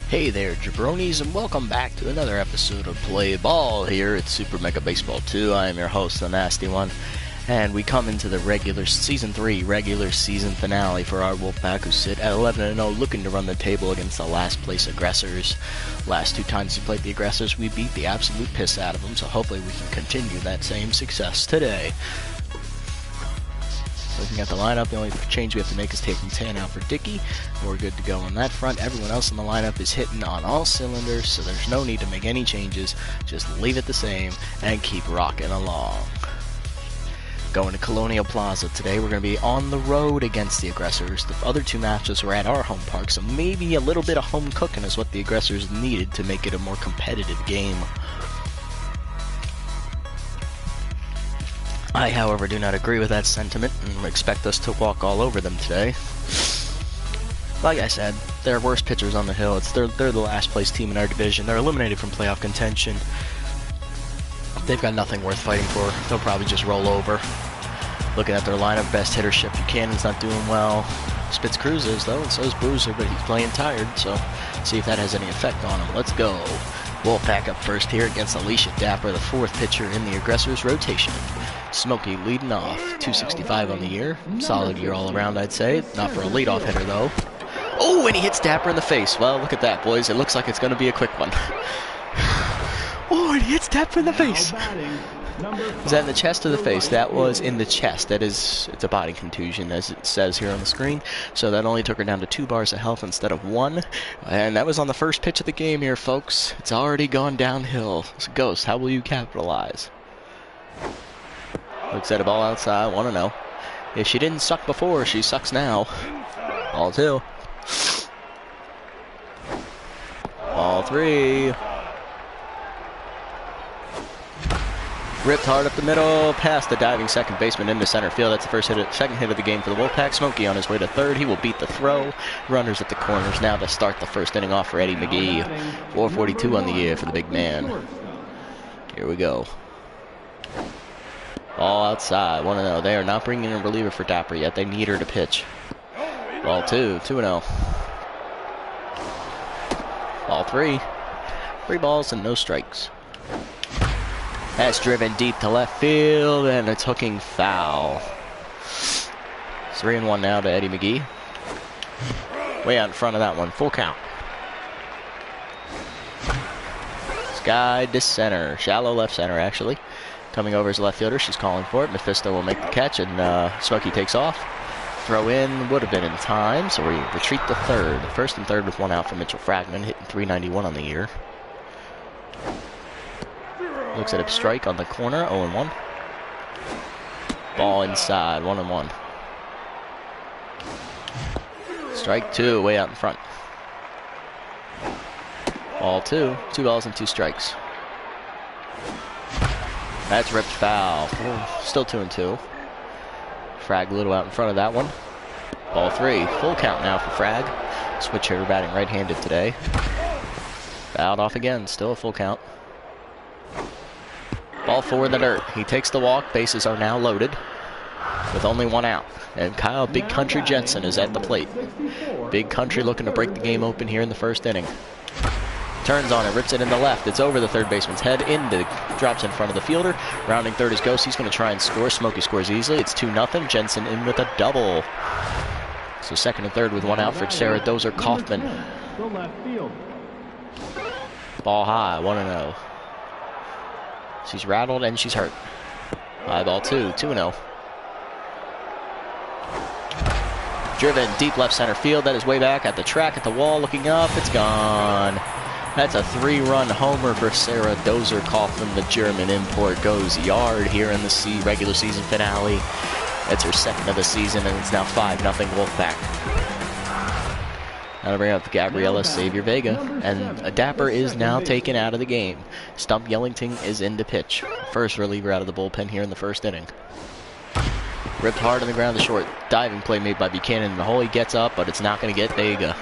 Hey there, jabronis, and welcome back to another episode of Play Ball here at Super Mega Baseball 2. I am your host, the Nasty One, and we come into the Season 3 regular season finale for our Wolfpack, who sit at 11-0, looking to run the table against the last place Aggressors. Last two times we played the Aggressors, we beat the absolute piss out of them, so hopefully we can continue that same success today. Looking at the lineup, the only change we have to make is taking 10 out for Dickey. We're good to go on that front. Everyone else in the lineup is hitting on all cylinders, so there's no need to make any changes. Just leave it the same and keep rocking along. Going to Colonial Plaza today, we're going to be on the road against the Aggressors. The other two matches were at our home park, so maybe a little bit of home cooking is what the Aggressors needed to make it a more competitive game. I, however, do not agree with that sentiment and expect us to walk all over them today. Like I said, they're worst pitchers on the hill. They're the last place team in our division. They're eliminated from playoff contention. They've got nothing worth fighting for. They'll probably just roll over. Looking at their lineup, best hitter Shep Buchanan's not doing well. Spitz Cruz is, though, and so is Bruiser, but he's playing tired, so see if that has any effect on him. Let's go. Wolfpack up first here against Alicia Dapper, the fourth pitcher in the Aggressors rotation. Smokey leading off, 265 on the year. Solid year all around, I'd say. Not for a leadoff hitter, though. Oh, and he hits Dapper in the face. Well, look at that, boys. It looks like it's going to be a quick one. Oh, and he hits Dapper in the face. Is that in the chest or the face? That was in the chest. It's a body contusion, as it says here on the screen. So that only took her down to 2 bars of health instead of 1. And that was on the first pitch of the game here, folks. It's already gone downhill. So Ghost, how will you capitalize? Looks at a ball outside, 1-0. If she didn't suck before, she sucks now. Ball 2. Ball 3. Ripped hard up the middle, past the diving second baseman into center field. That's the second hit of the game for the Wolfpack. Smokey on his way to third. He will beat the throw. Runners at the corners now to start the first inning off for Eddie McGee. 442 on the year for the big man. Here we go. Ball outside, 1-0. They are not bringing in a reliever for Dapper yet. They need her to pitch. Ball 2, 2-0. Ball 3. 3 balls and no strikes. That's driven deep to left field, and it's hooking foul. 3-1 now to Eddie McGee. Way out in front of that one. Full count. Sky to center. Shallow left center, actually. Coming over as a left fielder. She's calling for it. Mephisto will make the catch, and Smokey takes off. Throw in would have been in time, so we retreat to third. First and third with 1 out for Mitchell Fragman, hitting .391 on the year. Looks at a strike on the corner, 0-1. Ball inside, 1-1. Strike 2, way out in front. Ball 2, 2 balls and 2 strikes. That's ripped foul. Still 2-2. Frag a little out in front of that one. Ball 3, full count now for Frag. Switch hitter batting right-handed today. Fouled off again, still a full count. Ball 4 in the dirt. He takes the walk. Bases are now loaded with only 1 out. And Kyle Big Country Jensen is at the plate. Big Country looking to break the game open here in the first inning. Turns on it, rips it in the left. It's over the third baseman's head. Drops in front of the fielder. Rounding third is Ghost. He's going to try and score. Smokey scores easily. It's 2-0. Jensen in with a double. So second and third with 1 out for Sarah Dozer-Kaufman. Ball high, 1-0. She's rattled and she's hurt. High ball 2, 2-0. Driven deep left center field. That is way back at the track, at the wall, looking up. It's gone. That's a 3-run homer for Sarah Dozer-Kaufman. The German import goes yard here in the regular season finale. That's her second of the season, and it's now 5-0 Wolfpack. Now to bring up Gabriella Xavier Vega, and Dapper is now taken out of the game. Stump Yellington is in to pitch. First reliever out of the bullpen here in the first inning. Ripped hard on the ground to short. Diving play made by Buchanan in the hole. He gets up, but it's not going to get Vega.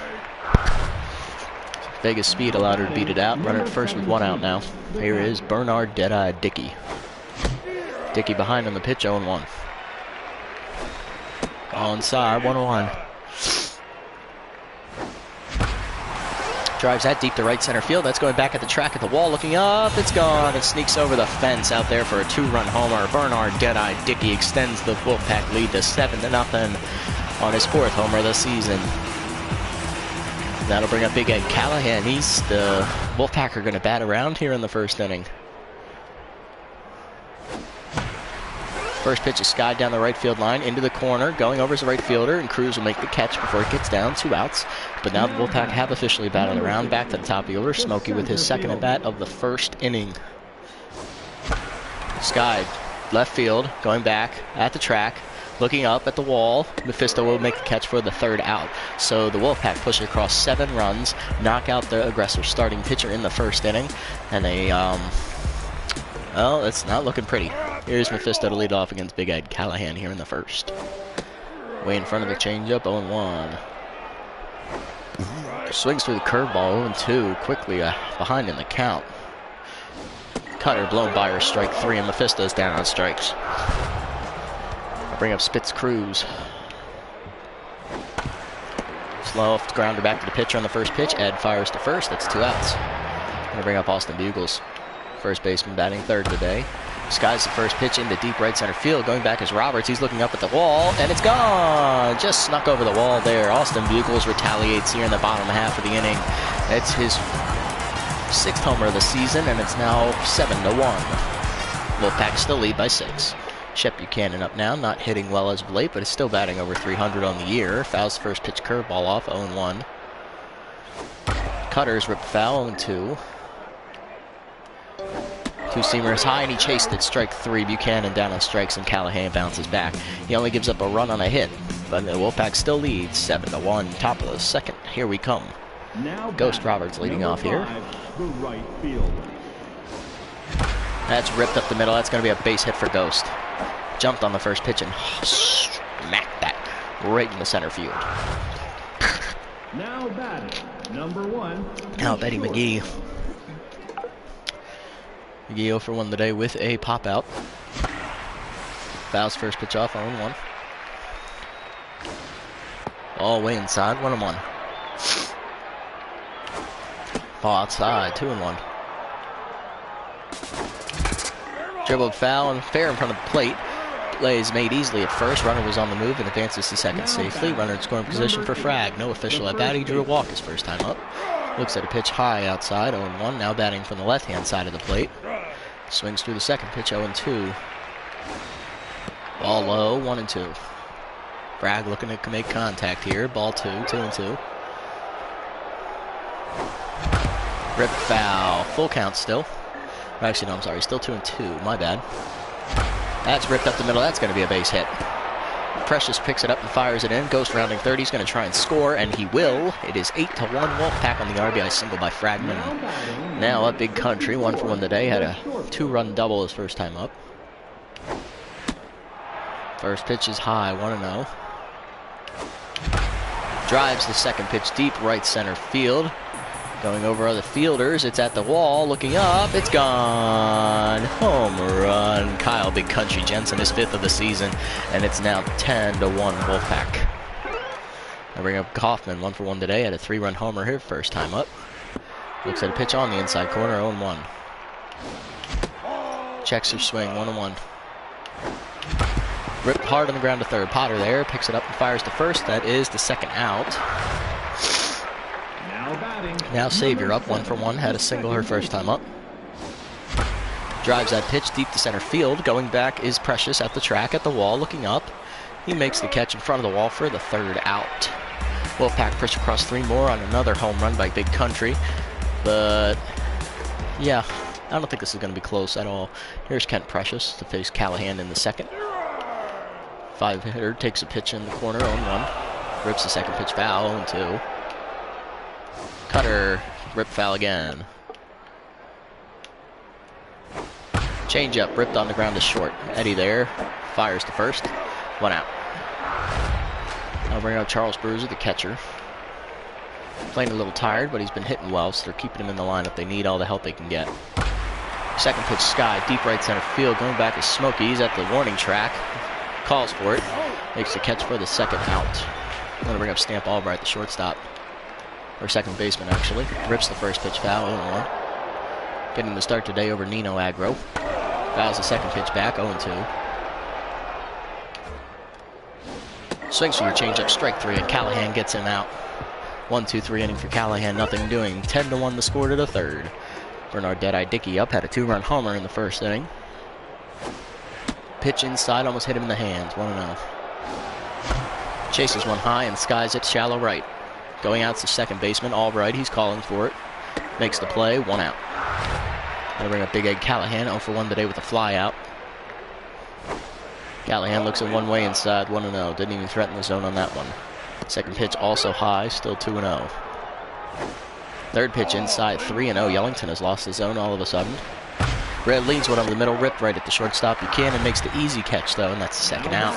Vega's speed allowed her to beat it out. Runner at first with 1 out now. Here is Bernard Deadeye Dickey. Dickey behind on the pitch, 0-1. All inside, 1-1. Drives that deep to right center field. That's going back at the track at the wall. Looking up. It's gone. It sneaks over the fence out there for a 2-run homer. Bernard Deadeye Dickey extends the Wolfpack lead to 7-0 on his 4th homer of the season. That'll bring up Big Ed Callahan. The Wolfpack are going to bat around here in the 1st inning. First pitch is skied down the right field line into the corner, going over as a right fielder, and Cruz will make the catch before it gets down. 2 outs. But now the Wolfpack have officially batted around. Back to the top of the order. Smokey with his 2nd at bat of the 1st inning. Skied left field, going back at the track, looking up at the wall. Mephisto will make the catch for the 3rd out. So the Wolfpack push across 7 runs, knock out the Aggressors starting pitcher in the 1st inning, and they well, it's not looking pretty. Here's Mephisto to lead off against Big Ed Callahan here in the 1st. Way in front of the changeup, 0-1. Swings through the curveball, 0-2. Quickly behind in the count. Cutter blown by her, strike 3, and Mephisto's down on strikes. I'll bring up Spitz Cruz. Slow off the grounder back to the pitcher on the 1st pitch. Ed fires to 1st. That's 2 outs. Gonna bring up Austin Bugles. 1st baseman batting 3rd today. Skies the 1st pitch into deep right center field. Going back is Roberts. He's looking up at the wall, and it's gone. Just snuck over the wall there. Austin Bugles retaliates here in the bottom half of the inning. It's his 6th homer of the season, and it's now 7-1. Wolfpack still lead by 6. Shep Buchanan up now, not hitting well as of late, but is still batting over 300 on the year. Fouls 1st pitch curveball off, 0-1. Cutters ripped foul, 0-2. Two-seamer is high, and he chased it. Strike 3. Buchanan down on strikes, and Callahan bounces back. He only gives up a run on a hit, but the Wolfpack still leads 7-1. Top of the 2nd. Here we come. Now Ghost Roberts leading off here. The right field. That's ripped up the middle. That's going to be a base hit for Ghost. Jumped on the 1st pitch and smacked that right in the center field. Now batting, number 1. Now Betty McGee. McGee 0 for 1 today with a pop out. Fouls 1st pitch off, 0-1. All way inside, 1-1. Ball outside, 2-1. Dribbled foul and fair in front of the plate. Play is made easily at 1st. Runner was on the move and advances to 2nd safely. Runner in scoring position for Frag. No official at bat. He drew a walk his 1st time up. Looks at a pitch high outside, 0-1. Now batting from the left-hand side of the plate. Swings through the 2nd pitch, 0-2. Ball low, 1-2. Frag looking to make contact here. Ball 2, 2-2. Rip foul. Full count still. Actually, no, I'm sorry. Still 2-2. My bad. That's ripped up the middle. That's going to be a base hit. Precious picks it up and fires it in. Ghost rounding 30. He's going to try and score, and he will. It is 8-1. Wolfpack on the RBI single by Fragman. Now up Big Country. 1 for 1 today. Had a 2-run double his 1st time up. 1st pitch is high. 1-0. Drives the 2nd pitch deep right center field. Going over other fielders. It's at the wall. Looking up. It's gone. Home run. Kyle Big Country Jensen, his 5th of the season. And it's now 10-1 Wolfpack. I bring up Kaufman. 1 for 1 today. Had a 3-run homer here. 1st time up. Looks at a pitch on the inside corner. 0-1. Checks her swing. 1-1. Ripped hard on the ground to 3rd. Potter there. Picks it up and fires to 1st. That is the 2nd out. Now Savior up 1 for 1. Had a single her 1st time up. Drives that pitch deep to center field. Going back is Precious at the track at the wall. Looking up. He makes the catch in front of the wall for the 3rd out. Wolfpack push across 3 more on another home run by Big Country. But yeah, I don't think this is going to be close at all. Here's Kent Precious to face Callahan in the 2nd. 5-hitter takes a pitch in the corner, 0-1. Rips the 2nd pitch foul, 0-2. Cutter, rip foul again. Change-up, ripped on the ground to short. Eddie there, fires to 1st. 1 out. I'll bring out Charles Bruiser, the catcher. Playing a little tired, but he's been hitting well, so they're keeping him in the lineup. They need all the help they can get. 2nd pitch, Sky, deep right center field. Going back is Smokey. He's at the warning track. Calls for it. Makes the catch for the 2nd out. I'm going to bring up Stamp Albright, the shortstop. or second baseman actually. Rips the first pitch foul, 0-1. Getting the start today over Nino Agro. Fouls the second pitch back, 0-2. Swings for your changeup, strike 3, and Callahan gets him out. 1-2-3 inning for Callahan, nothing doing. 10-1 the score to the third. Bernard Deadeye Dickey up, had a 2-run homer in the first inning. Pitch inside, almost hit him in the hands, 1-0. Chases one high and skies it shallow right. Going out's the second baseman, all right, he's calling for it. Makes the play, 1 out. Gonna bring up Big Egg Callahan, 0 for 1 today with a fly out. Callahan looks at one way inside, 1-0. Didn't even threaten the zone on that one. Second pitch also high, still 2-0. Third pitch inside, 3-0. Yellington has lost the zone all of a sudden. Red leads one over the middle, ripped right at the shortstop. Buchanan makes the easy catch though, and that's the second out.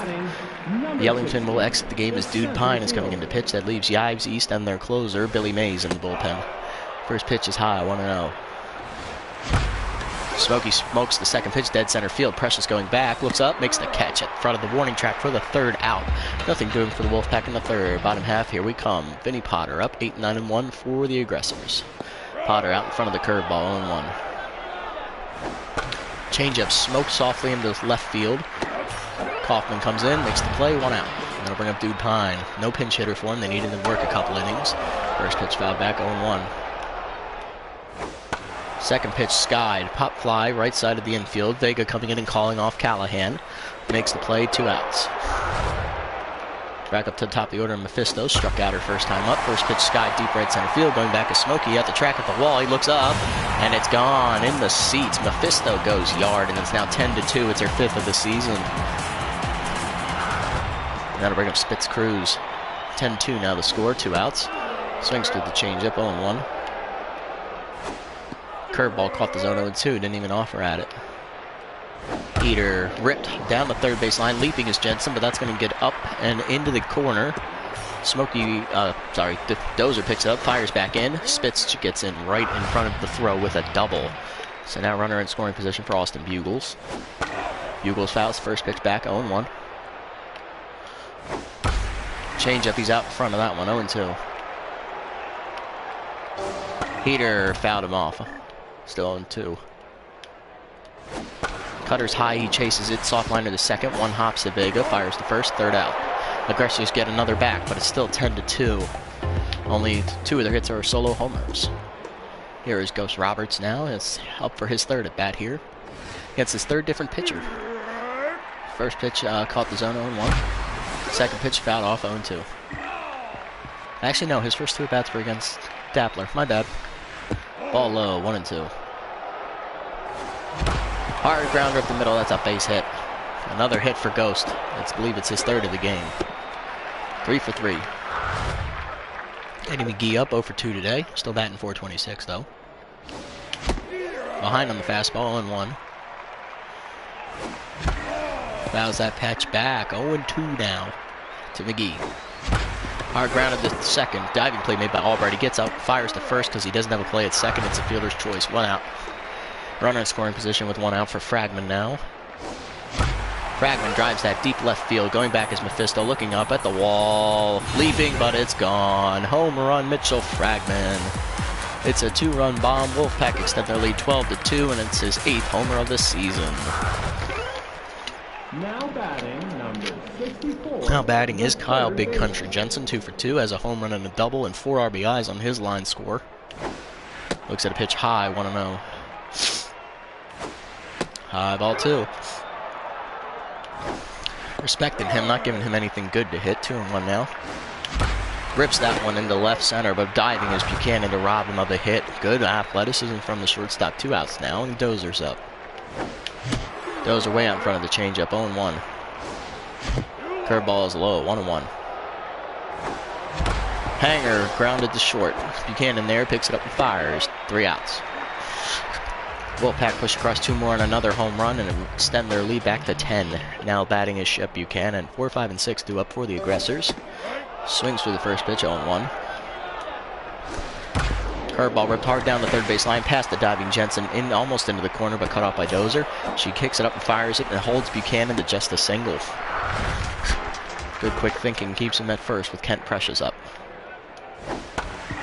Yellington will exit the game as Dude Pine is coming into pitch. That leaves Yives East and their closer, Billy Mays, in the bullpen. First pitch is high, 1-0. Smokey smokes the second pitch, dead center field. Precious going back, looks up, makes the catch at front of the warning track for the third out. Nothing doing for the Wolfpack in the third. Bottom half, here we come. Vinny Potter up 8-9-1 for the Aggressors. Potter out in front of the curveball, 0-1. Changeup smoked softly into left field. Kaufman comes in, makes the play, 1 out. That'll bring up Dude Pine. No pinch hitter for him. They needed him to work a couple innings. First pitch fouled back, 0-1. Second pitch skied, pop fly, right side of the infield. Vega coming in and calling off Callahan. Makes the play, 2 outs. Back up to the top of the order, Mephisto struck out her first time up. First pitch skied deep right center field. Going back to Smokey at the track at the wall. He looks up, and it's gone in the seats. Mephisto goes yard, and it's now 10-2. It's her 5th of the season. That'll bring up Spitz Cruz. 10-2 now the score, 2 outs. Swings through the changeup, 0-1. Curveball caught the zone 0-2, didn't even offer at it. Heater ripped down the third base line, leaping is Jensen, but that's going to get up and into the corner. Dozer picks it up, fires back in. Spitz gets in right in front of the throw with a double. So now runner in scoring position for Austin Bugles. Bugles fouls, first pitch back, 0-1. Changeup, he's out in front of that one, 0-2. Heater fouled him off. Still 0-2. Cutter's high, he chases it, soft line to the second, 1 hops to Vega, fires the first, 3rd out. Aggressors get another back, but it's still 10-2. Only 2 of their hits are solo homers. Here is Ghost Roberts now, it's up for his 3rd at bat here. Against his 3rd different pitcher. First pitch caught the zone 0-1. Second pitch fouled off 0-2. Actually no, his first 2 at bats were against Dappler, my bad. Ball low, 1-2. Hard grounder up the middle, that's a base hit. Another hit for Ghost. I believe it's his 3rd of the game. 3 for 3. Eddie McGee up 0 for 2 today. Still batting .426 though. Behind on the fastball, 0-1. Fouls that patch back, 0-2 now to McGee. Hard grounded to second. Diving play made by Albright. He gets up, fires to first because he doesn't have a play at second. It's a fielder's choice. 1 out. Runner in scoring position with 1 out for Fragman now. Fragman drives that deep left field. Going back is Mephisto looking up at the wall. Leaping, but it's gone. Home run, Mitchell Fragman. It's a 2-run bomb. Wolfpack extend their lead 12-2, and it's his 8th homer of the season. Now batting, number 64. Now batting is Kyle Big Country Jensen, 2 for 2, has a home run and a double and 4 RBIs on his line score. Looks at a pitch high, 1-0. High ball 2. Respecting him, not giving him anything good to hit. 2-1 now. Rips that one into left center, but diving is Buchanan to rob him of a hit. Good athleticism from the shortstop. 2 outs now, and Dozer's up. Dozer way out in front of the changeup, 0-1. Curveball is low, 1-1. Hanger grounded to short. Buchanan there, picks it up and fires. 3 outs. Wolfpack push across 2 more on another home run and extend their lead back to 10. Now batting is Shep Buchanan. 4, 5, and 6 due up for the Aggressors. Swings for the first pitch, 0-1. Curveball ripped hard down the third base line, past the diving Jensen, in almost into the corner, but cut off by Dozer. She kicks it up and fires it, and holds Buchanan to just a single. Good quick thinking keeps him at first with Kent Precious up.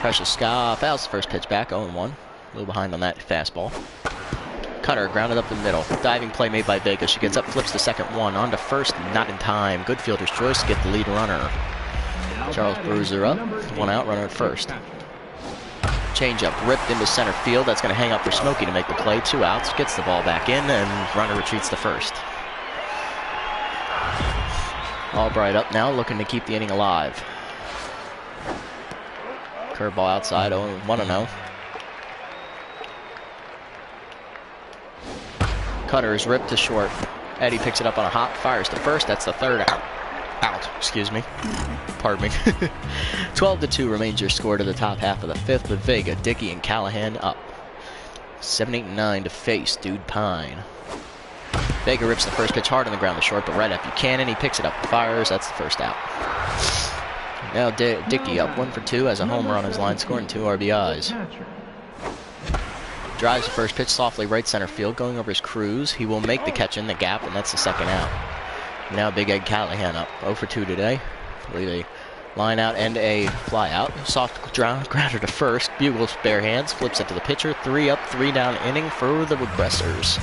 Precious Scott fouls the first pitch back, 0-1. A little behind on that fastball. Cutter grounded up the middle. Diving play made by Vega. She gets up, flips the second one. On to first, not in time. Good fielder's choice to get the lead runner. Charles Bruiser up. One out, runner at first. Changeup ripped into center field. That's going to hang up for Smokey to make the play. 2 outs. Gets the ball back in, and runner retreats to first. Albright up now, looking to keep the inning alive. Curveball outside, 1-0. Cutter is ripped to short. Eddie picks it up on a hop, fires to first. That's the third out. Excuse me. Pardon me. 12-2 remains your score to the top half of the fifth with Vega, Dickey, and Callahan up. 7, 8, and 9 to face Dude Pine. Vega rips the first pitch hard on the ground to short, but right at Buchanan. He picks it up and fires. That's the first out. Now Dickey up 1 for 2, has a homer on his line score and 2 RBIs. Drives the first pitch softly right center field, going over his Cruz. He will make the catch in the gap, and that's the second out. Now Big Egg Callahan up 0 for 2 today. I believe a line out and a fly out. Soft grounder to first. Bugles bare hands, flips it to the pitcher. 3 up, 3 down inning for the Aggresors.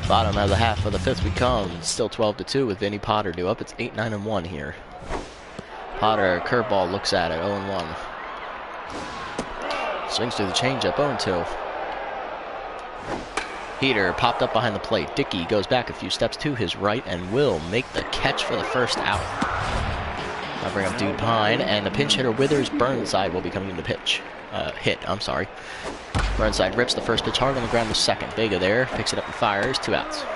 Bottom of the half of the fifth we come. Still 12-2 with Vinny Potter due up. It's 8, 9, and 1 here. Potter, curveball, looks at it, 0-1. Swings through the changeup, 0-2. Heater popped up behind the plate. Dickey goes back a few steps to his right and will make the catch for the first out. I'll bring up Dude Pine, and the pinch hitter Withers Burnside will be coming in to pitch. Burnside rips the first pitch hard on the ground to second. Vega there, picks it up and fires, 2 outs.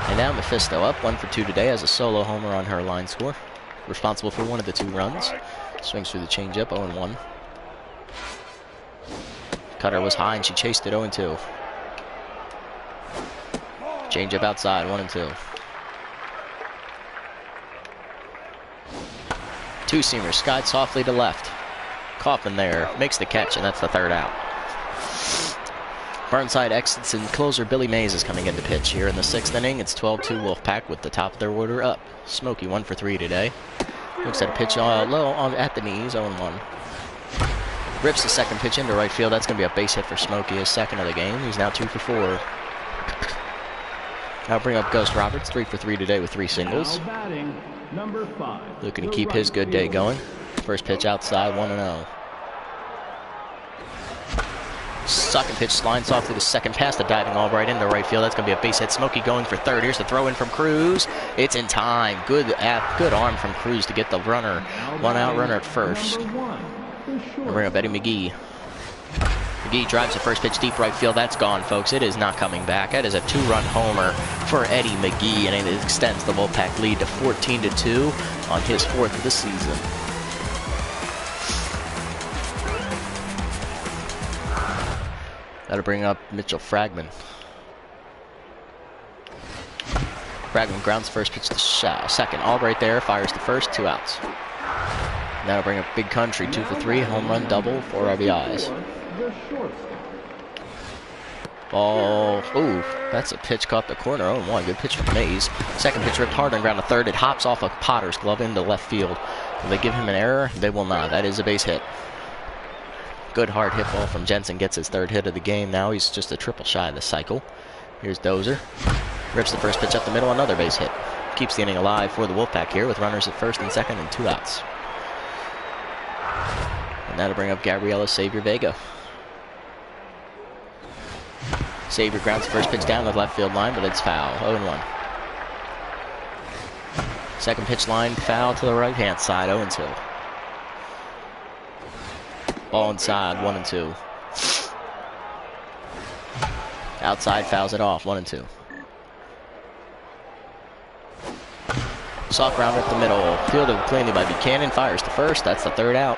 And now Mephisto up 1 for 2 today, has a solo homer on her line score. Responsible for 1 of the 2 runs. Swings through the changeup, 0-1. Cutter was high and she chased it, 0-2. Changeup outside, 1-2. 2-seamer skied softly to left. Kaufman there makes the catch, and that's the third out. Burnside exits, and closer Billy Mays is coming in to pitch here in the 6th inning. It's 12-2 Wolfpack with the top of their order up. Smokey 1 for 3 today. Looks at a pitch low at the knees, 0-1. Rips the second pitch into right field. That's going to be a base hit for Smokey, his second of the game. He's now 2 for 4. I'll bring up Ghost Roberts, 3 for 3 today with 3 singles. Number 5. Looking to keep his good day going. First pitch outside, 1-0. Second pitch line softly to second, past the diving Albright into right field. That's going to be a base hit. Smokey going for third. Here's the throw in from Cruz. It's in time. Good arm from Cruz to get the runner. 1 out, runner at first. We'll bring up Eddie McGee. McGee drives the first pitch deep right field. That's gone, folks. It is not coming back. That is a 2-run homer for Eddie McGee, and it extends the Wolfpack lead to 14-2 on his 4th of the season. That'll bring up Mitchell Fragman. Fragman grounds first pitch to second. Albright there, fires to first, 2 outs. That'll bring up Big Country, 2 for 3, home run, double, 4 RBIs. Ball, ooh, that's a pitch caught the corner, 0-1, good pitch from Mays. Second pitch ripped hard on ground to third. It hops off of Potter's glove into left field. Will they give him an error? They will not. That is a base hit. Good hard hit ball from Jensen, gets his 3rd hit of the game. Now he's just a triple shy of the cycle. Here's Dozer. Rips the first pitch up the middle, another base hit. Keeps the inning alive for the Wolfpack here with runners at first and second and 2 outs. And that'll bring up Gabriela Xavier Vega. Xavier grounds the first pitch down the left field line, but it's foul, 0-1. Second pitch line, foul to the right-hand side, 0-2. Ball inside, 1-2. Outside, fouls it off, 1-2. Soft grounder up the middle, fielded cleanly by Buchanan, fires to first, that's the 3rd out.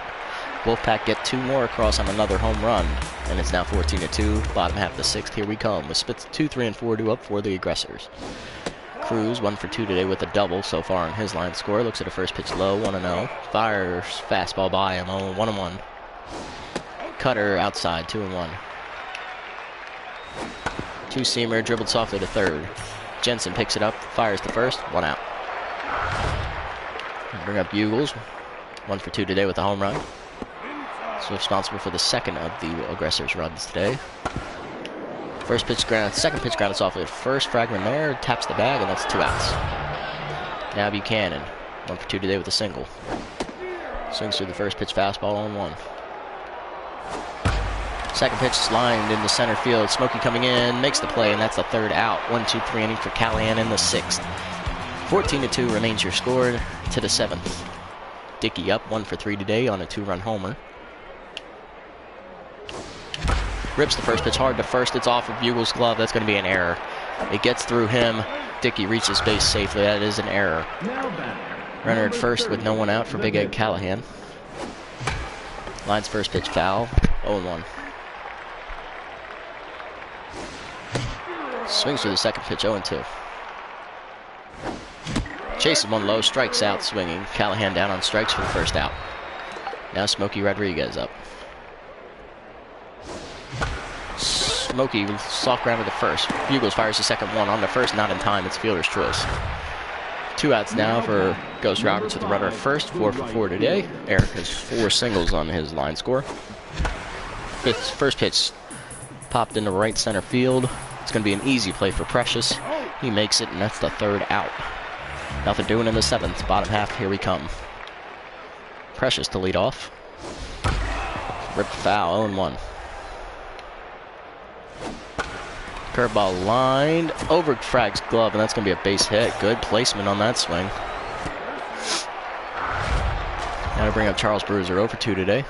Wolfpack get 2 more across on another home run, and it's now 14-2, bottom half of the 6th, here we come, with splits 2, 3, and 4 due up for the Aggressors. Cruz, 1 for 2 today with a double so far on his line score, looks at a first pitch low, 1-0, fires fastball by him, 1-1. Cutter outside, 2-1. 2-seamer dribbled softly to third. Jensen picks it up, fires the first, 1 out. Bring up Bugles, 1 for 2 today with a home run. So responsible for the second of the Aggressors runs today. First pitch ground, second pitch grounded softly at first. Fragment there, taps the bag, and that's 2 outs. Now Buchanan, 1 for 2 today with a single. Swings through the first pitch fastball on 1. Second pitch is lined into center field. Smokey coming in, makes the play, and that's the 3rd out. 1-2-3 inning for Callahan in the 6th. 14-2 remains your score to the 7th. Dickey up 1 for 3 today on a 2-run homer. Rips the first pitch hard to first. It's off of Bugle's glove. That's going to be an error. It gets through him. Dickey reaches base safely. That is an error. Runner at first with no one out for Big Egg Callahan. Lines first pitch foul. 0-1. Swings through the second pitch. 0-2. Chases one low. Strikes out swinging. Callahan down on strikes for the first out. Now Smokey Rodriguez up. Smokey soft ground to the first. Bugles fires the second one on the first, not in time. It's fielder's choice. 2 outs now for Ghost Roberts with the runner at first. 4 for 4 today. Eric has 4 singles on his line score. First pitch popped into right center field. It's going to be an easy play for Precious. He makes it, and that's the 3rd out. Nothing doing in the 7th. Bottom half, here we come. Precious to lead off. Ripped foul, 0-1. Curveball lined over Fragg's glove, and that's going to be a base hit. Good placement on that swing. Now to bring up Charles Bruiser, 0 for 2 today.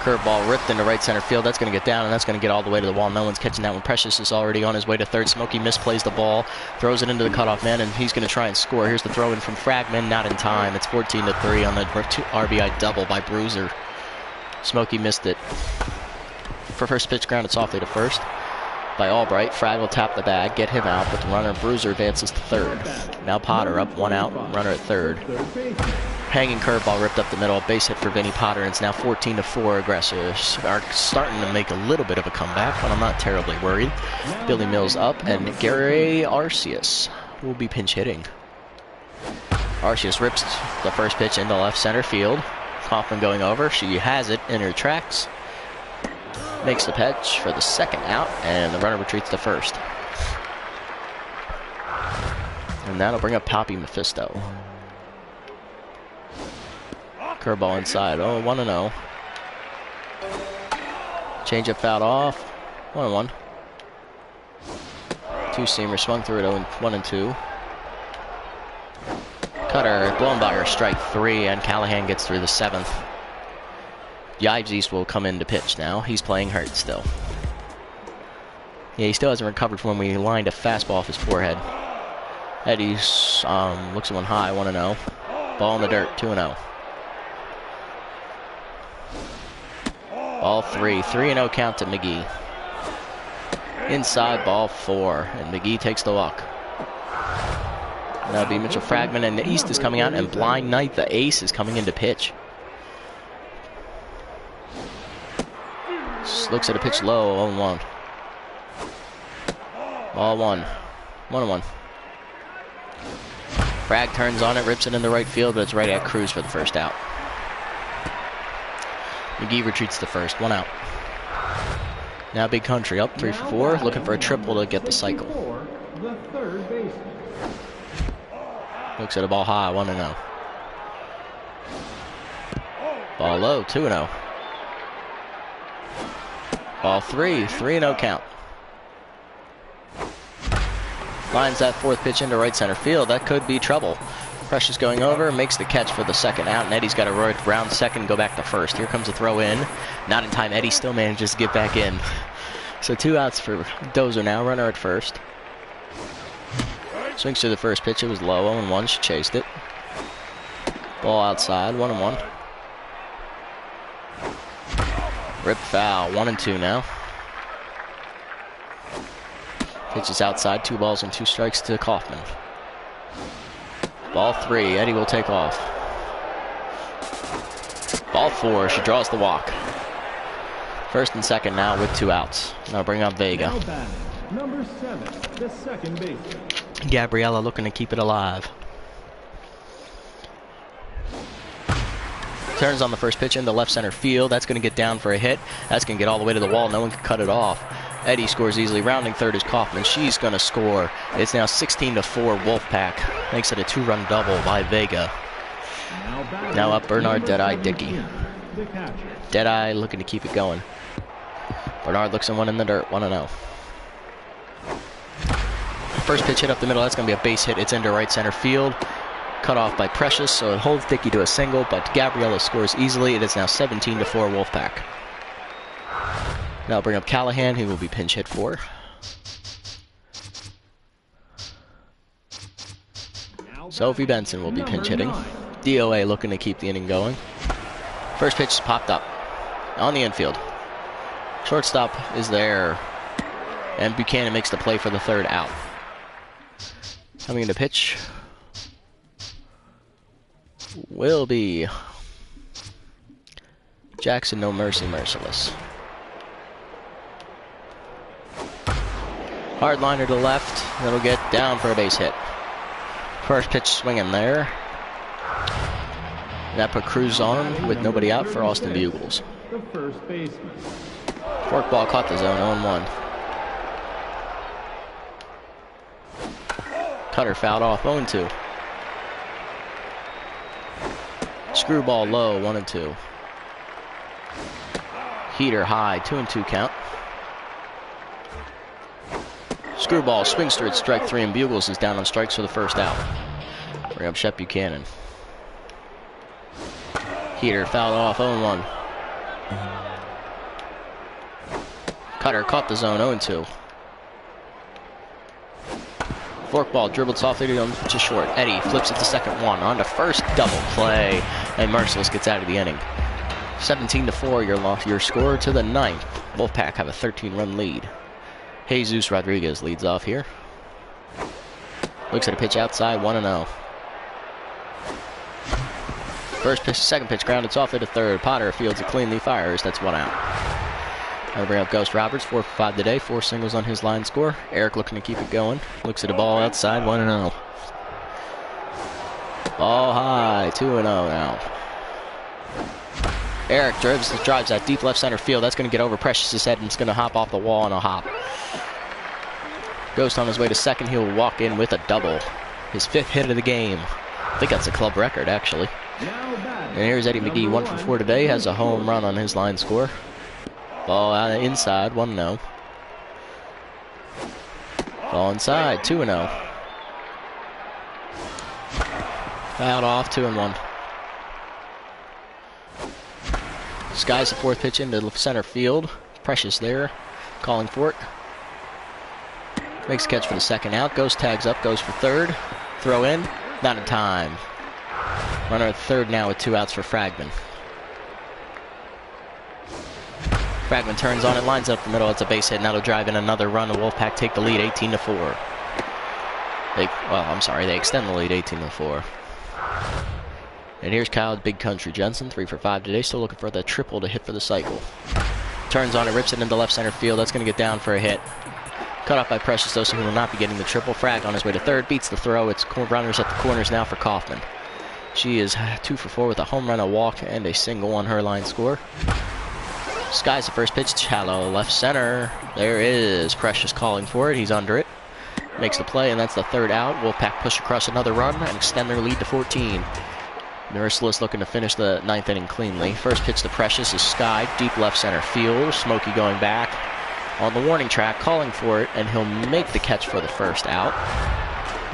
Curveball ripped into right center field. That's going to get down, and that's going to get all the way to the wall. No one's catching that one. Precious is already on his way to third. Smokey misplays the ball, throws it into the cutoff man, and he's going to try and score. Here's the throw in from Fragman, not in time. It's 14-3 on the RBI double by Bruiser. Smokey missed it. For first pitch grounded softly to first by Albright. Frag will tap the bag, get him out, but the runner Bruiser advances to third. Now Potter up, 1 out, runner at third. Hanging curveball ripped up the middle, a base hit for Vinny Potter, and it's now 14-4. Aggressors are starting to make a little bit of a comeback, but I'm not terribly worried. Billy Mills up, and Gary Arceus will be pinch hitting. Arceus rips the first pitch into left center field. Kaufman going over, she has it in her tracks. Makes the pitch for the 2nd out, and the runner retreats to first. And that'll bring up Poppy Mephisto. Curveball inside. 1-0. Changeup fouled off. 1-1. 2-seamer swung through it. 1-2. Cutter blown by her, strike 3, and Callahan gets through the 7th. Yives will come in to pitch now. He's playing hurt still. Yeah, he still hasn't recovered from when we lined a fastball off his forehead. Eddie's looks at one high, 1-0. Ball in the dirt, 2-0. Ball 3, 3-0 count to McGee. Inside, ball 4, and McGee takes the walk. That'll be Mitchell Fragman, and the East is coming out, and Blind Knight, the ace, is coming in to pitch. Looks at a pitch low, 0-1. Ball 1. 1-1. Frag turns on it, rips it into right field, but it's right at Cruz for the first out. McGee retreats to first, 1 out. Now Big Country up 3 for 4, looking for a triple to get the cycle. Looks at a ball high, 1-0. Ball low, 2-0. Ball 3, 3-0 count. Lines that 4th pitch into right center field. That could be trouble. Precious going over, makes the catch for the 2nd out, and Eddie's got to round second, go back to first. Here comes a throw in. Not in time. Eddie still manages to get back in. So 2 outs for Dozer now, runner at first. Swings to the first pitch. It was low, 0-1. She chased it. Ball outside, 1-1. Rip foul, 1-2 now. Pitches outside, 2 balls and 2 strikes to Kaufman. Ball 3, Eddie will take off. Ball 4, she draws the walk. First and 2nd now with 2 outs. Now bring up Vega. Number 7, the 2nd baseman. Gabriella looking to keep it alive. Turns on the first pitch into left center field. That's going to get down for a hit. That's going to get all the way to the wall. No one can cut it off. Eddie scores easily. Rounding third is Kaufman. She's going to score. It's now 16-4 Wolfpack. Makes it a 2-run double by Vega. Now up Bernard Deadeye Dickey. Deadeye looking to keep it going. Bernard looks in one in the dirt. 1-0. First pitch hit up the middle. That's going to be a base hit. It's into right center field. Cut off by Precious, so it holds Dickey to a single, but Gabriella scores easily. It is now 17-4 Wolfpack. Now I'll bring up Callahan, who will be pinch hit for. Sophie Benson will be pinch hitting. DOA looking to keep the inning going. First pitch popped up on the infield. Shortstop is there, and Buchanan makes the play for the third out. Coming into pitch will be Jackson No Mercy Merciless. Hard liner to the left. That'll get down for a base hit. First pitch swinging there. That put Cruz on with nobody out for Austin Bugles. The first baseman. Forkball caught the zone, 0-1. Cutter fouled off, 0-2. Screwball low, 1-2. Heater high, 2-2 count. Screwball swings through at strike 3, and Bugles is down on strikes for the first out. Bring up Shep Buchanan. Heater fouled off, 0-1. Cutter caught the zone, 0-2. Forkball dribbled softly to short. Eddie flips it to second one. On to first, double play. And Merciless gets out of the inning. 17-4, your score to the ninth. Wolfpack have a 13-run lead. Jesus Rodriguez leads off here. Looks at a pitch outside, 1-0. First pitch, second pitch grounded softly to third. Potter fields it cleanly, fires. That's 1 out. I'll bring up Ghost Roberts, 4 for 5 today, 4 singles on his line score. Eric looking to keep it going. Looks at a ball outside, 1-0. Ball high, 2-0 now. Eric drives that deep left center field. That's going to get over Precious's head, and it's going to hop off the wall on a hop. Ghost on his way to second. He'll walk in with a double. His 5th hit of the game. I think that's a club record, actually. And here's Eddie McGee, 1 for 4 today. Has a home run on his line score. Ball out inside, 1-0. Ball inside, 2-0. Fouled off, 2-1. Skies the 4th pitch into center field. Precious there, calling for it. Makes a catch for the second out. Ghost tags up, goes for third. Throw in, not in time. Runner at third now with 2 outs for Fragman. Fragman turns on it, lines up the middle. It's a base hit, and that'll drive in another run. The Wolfpack take the lead, 18-4. They extend the lead, 18-4. And here's Kyle Big Country Jensen, 3 for 5 today. Still looking for the triple to hit for the cycle. Turns on it, rips it into left center field. That's going to get down for a hit. Cut off by Precious, though, so he will not be getting the triple. Frag on his way to third, beats the throw. It's runners at the corners now for Kaufman. She is 2 for 4 with a home run, a walk, and a single on her line score. Skies the first pitch, shallow left center. There is Precious calling for it. He's under it. Makes the play, and that's the third out. Wolfpack push across another run and extend their lead to 14. Merciless looking to finish the 9th inning cleanly. First pitch to Precious is skied, deep left center field. Smokey going back on the warning track, calling for it, and he'll make the catch for the first out.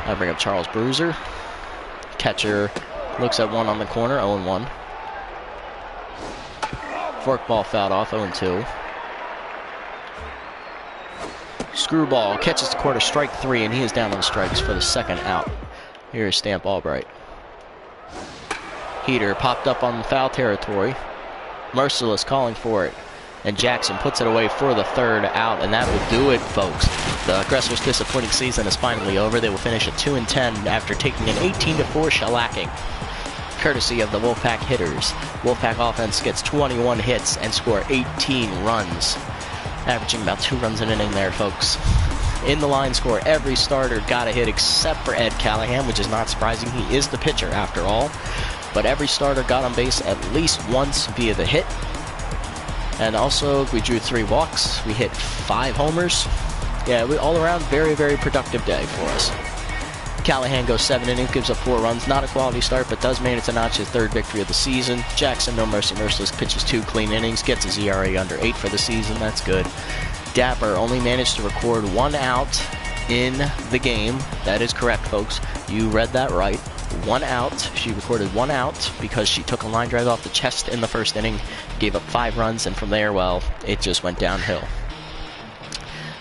I'll bring up Charles Bruiser. Catcher looks at one on the corner, 0-1. Forkball fouled off, 0-2. Screwball catches the quarter, strike 3, and he is down on strikes for the second out. Here's Stamp Albright. Heater popped up on foul territory. Merciless calling for it. And Jackson puts it away for the third out, and that will do it, folks. The Aggressors' disappointing season is finally over. They will finish at 2-10 after taking an 18-4 shellacking, courtesy of the Wolfpack hitters. Wolfpack offense gets 21 hits and score 18 runs, averaging about 2 runs an inning there, folks. In the line score, every starter got a hit except for Ed Callahan, which is not surprising. He is the pitcher, after all. but every starter got on base at least once via the hit. And also, we drew 3 walks. We hit 5 homers. Yeah, all around, very, very productive day for us. Callahan goes 7 innings, gives up 4 runs. Not a quality start, but does manage to notch his 3rd victory of the season. Jackson, no mercy, merciless, pitches 2 clean innings, gets his ERA under 8 for the season. That's good. Dapper only managed to record 1 out in the game. That is correct, folks. You read that right. 1 out. She recorded 1 out because she took a line drive off the chest in the 1st inning, gave up 5 runs, and from there, well, it just went downhill.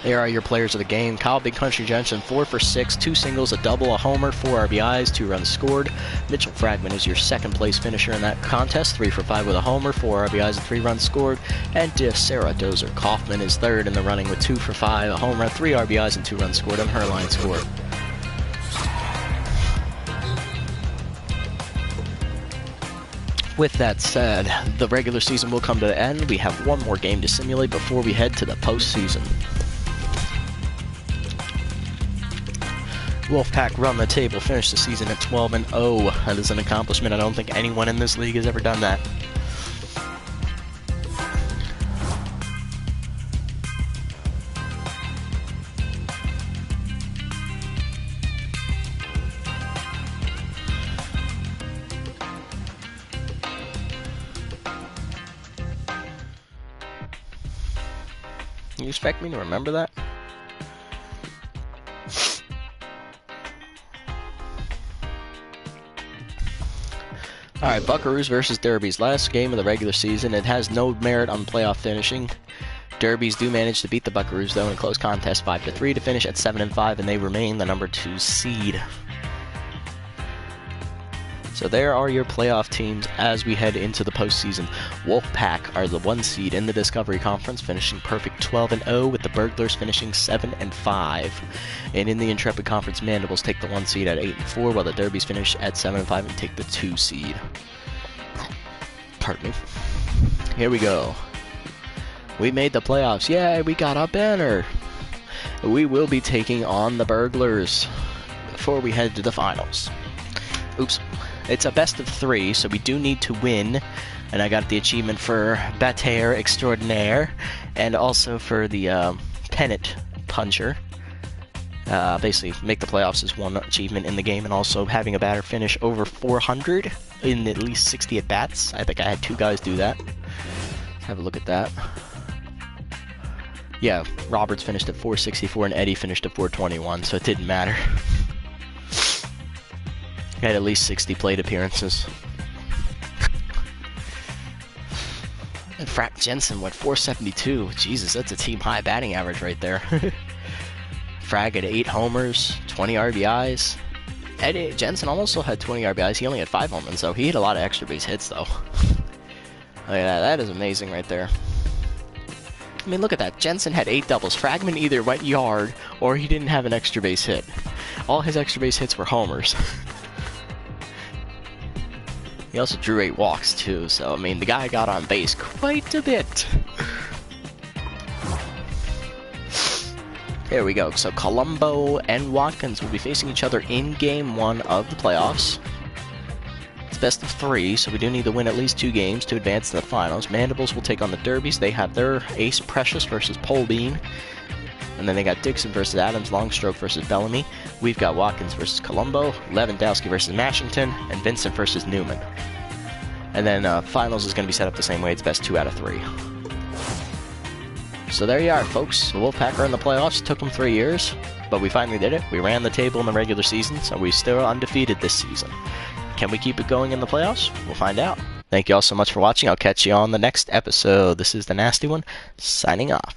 There are your players of the game. Kyle Big Country Jensen, 4 for 6, 2 singles, a double, a homer, 4 RBIs, 2 runs scored. Mitchell Fragman is your 2nd place finisher in that contest, 3 for 5 with a homer, 4 RBIs, and 3 runs scored. And Sarah Dozer Kaufman is 3rd in the running with 2 for 5, a homer, 3 RBIs, and 2 runs scored on her line score. With that said, the regular season will come to the end. We have 1 more game to simulate before we head to the postseason. Wolfpack run the table, finished the season at 12-0. That is an accomplishment. I don't think anyone in this league has ever done that. You expect me to remember that? Alright, Buckaroos versus Derbies. Last game of the regular season. It has no merit on playoff finishing. Derbies do manage to beat the Buckaroos, though, in a close contest 5-3 to finish at 7-5, and they remain the number 2 seed. So there are your playoff teams as we head into the postseason. Wolfpack are the 1 seed in the Discovery Conference, finishing perfect 12-0, with the Burglars finishing 7-5. And in the Intrepid Conference, Mandibles take the 1 seed at 8-4, while the Derbies finish at 7-5 and take the 2 seed. Pardon me. Here we go. We made the playoffs. Yay, we got a banner. We will be taking on the Burglars before we head to the finals. Oops. It's a best of 3, so we do need to win. And I got the achievement for Bataire Extraordinaire, and also for the Pennant Puncher. Basically, make the playoffs is 1 achievement in the game, and also having a batter finish over 400 in at least 60 at-bats. I think I had 2 guys do that. Let's have a look at that. Yeah, Roberts finished at 464, and Eddie finished at 421, so it didn't matter. Had at least 60 plate appearances. And Frack Jensen went 472. Jesus, that's a team high batting average right there. Frag had 8 homers, 20 RBIs. Eddie Jensen also had 20 RBIs. He only had 5 homers, so he hit a lot of extra base hits, though. Oh, yeah, that is amazing right there. I mean, look at that. Jensen had 8 doubles. Fragman either went yard or he didn't have an extra base hit. All his extra base hits were homers. He also drew 8 walks, too, so, I mean, the guy got on base quite a bit. There we go. So, Colombo and Watkins will be facing each other in Game 1 of the playoffs. It's best of 3, so we do need to win at least 2 games to advance to the finals. Mandibles will take on the Derbies. They have their Ace Precious versus Polbean. And then they got Dixon versus Adams, Longstroke versus Bellamy. We've got Watkins versus Colombo, Lewandowski versus Mashington, and Vincent versus Newman. And then finals is going to be set up the same way. It's best 2 out of 3. So there you are, folks. The Wolfpack are in the playoffs. Took them 3 years, but we finally did it. We ran the table in the regular season, so we're still undefeated this season. Can we keep it going in the playoffs? We'll find out. Thank you all so much for watching. I'll catch you on the next episode. This is the Nasty One, signing off.